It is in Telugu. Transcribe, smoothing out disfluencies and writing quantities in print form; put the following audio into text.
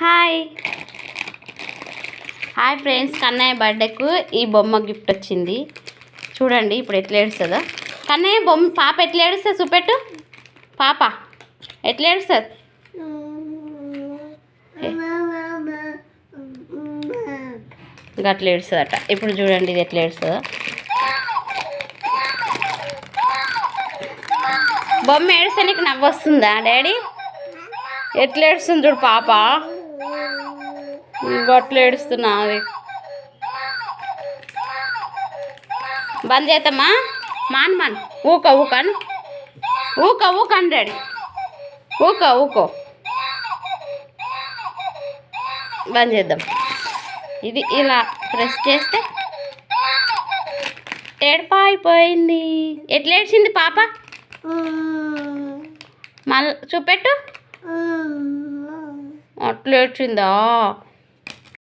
హాయ్ హాయ్ ఫ్రెండ్స్, కన్నయ్య బర్త్డేకు ఈ బొమ్మ గిఫ్ట్ వచ్చింది. చూడండి ఇప్పుడు ఎట్లా ఏడుస్తుందో. కన్నయ్య బొమ్మ పాప ఎట్లా ఏడుస్తుంది చూపెట్టు. పాప ఎట్లా ఏడుస్తుంది? అట్లా ఏడుస్తుందట. ఇప్పుడు చూడండి ఇది ఎట్లా ఏడుస్తుందో. బొమ్మ ఏడుస్తే నీకు నవ్వు వస్తుందా డాడీ? ఎట్లా ఏడుస్తుంది చూడు పాప. అట్లా ఏడుస్తున్నా. అది బంద్ చేద్దామా? మాన్ ఊకో ఊకను డాడీ. ఊకో బంద్ చేద్దాం. ఇది ఇలా ప్రెస్ చేస్తే ఏడిపోయింది. ఎట్లా ఏడ్చింది పాప? మళ్ళీ చూపెట్టు. అట్లా ఏడ్చిందా?